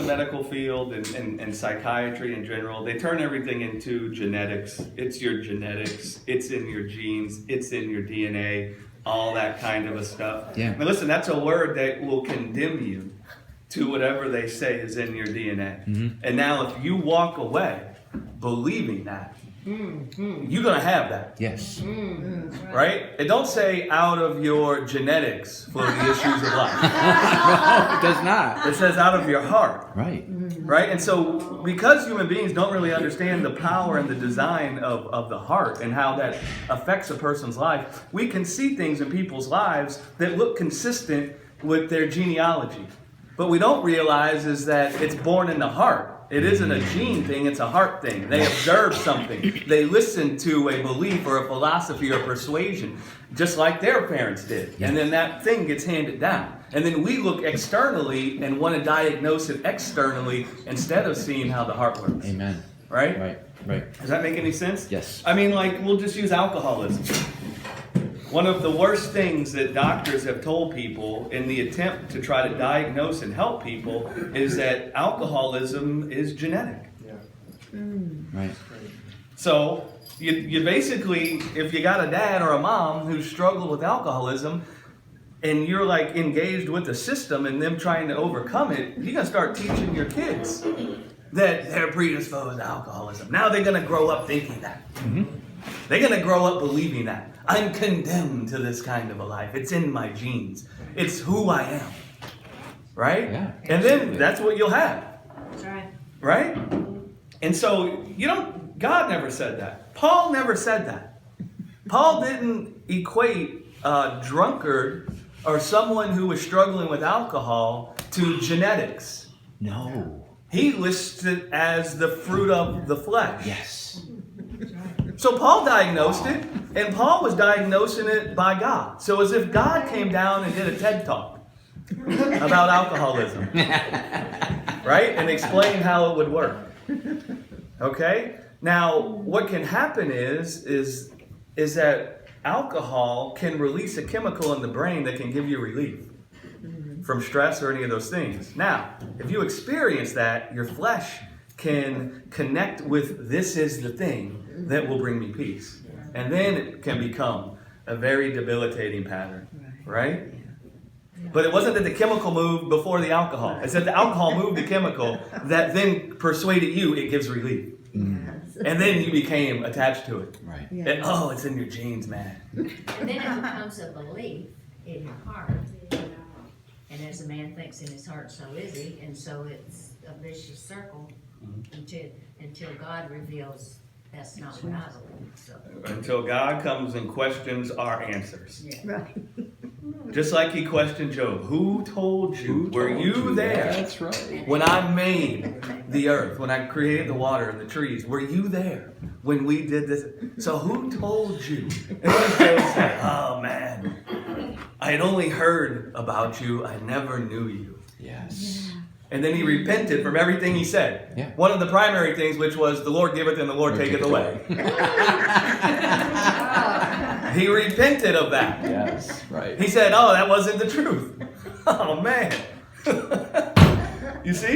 medical field and psychiatry in general, they turn everything into genetics. It's your genetics. It's in your genes. It's in your DNA. All that kind of a stuff. Yeah. Now listen, that's a word that will condemn you to whatever they say is in your DNA. Mm-hmm. And now if you walk away believing that, you're going to have that. Yes. Right? It don't say out of your genetics for the issues of life. No, it does not. It says out of your heart. Right. Right? And so because human beings don't really understand the power and the design of the heart and how that affects a person's life, we can see things in people's lives that look consistent with their genealogy. But we don't realize is that it's born in the heart. It isn't a gene thing, it's a heart thing. They observe something. They listen to a belief or a philosophy or persuasion, just like their parents did. And then that thing gets handed down. And then we look externally and want to diagnose it externally instead of seeing how the heart works. Amen. Right? Right. Does that make any sense? Yes. I mean, like, we'll just use alcoholism. One of the worst things that doctors have told people in the attempt to try to diagnose and help people is that alcoholism is genetic. Right. So you basically, if you got a dad or a mom who struggled with alcoholism and you're like engaged with the system and them trying to overcome it, you're going to start teaching your kids that they're predisposed to alcoholism. Now they're going to grow up thinking that. They're going to grow up believing that. I'm condemned to this kind of a life. It's in my genes. It's who I am. Right? Yeah. And then that's what you'll have. That's right. Right? And so, God never said that. Paul never said that. Paul didn't equate a drunkard or someone who was struggling with alcohol to genetics. No. He lists it as the fruit of the flesh. Yes. So Paul diagnosed it, and Paul was diagnosing it by God. So as if God came down and did a TED Talk about alcoholism, right? And explained how it would work. Okay? Now, what can happen is that alcohol can release a chemical in the brain that can give you relief from stress or any of those things. Now, if you experience that, your flesh can connect with this is the thing that will bring me peace. And then it can become a very debilitating pattern, right? But it wasn't that the chemical moved before the alcohol. It's that the alcohol moved the chemical that then persuaded you it gives relief. And then you became attached to it. Right. And, it's in your genes, man. And then it becomes a belief in your heart. And as a man thinks in his heart, so is he. And so it's a vicious circle until God reveals that's not what I believe. So. Until God comes and questions our answers. Yeah. Right. Just like he questioned Job. Who told you? Were you there? That's right. When I made the earth, when I created the water and the trees, were you there when we did this? So who told you? And then Job said, oh man, I had only heard about you. I never knew you. Yes. And then he repented from everything he said. Yeah. One of the primary things, which was the Lord giveth and the Lord taketh away. He repented of that. Yes. Right. He said, oh, that wasn't the truth. Oh man. You see?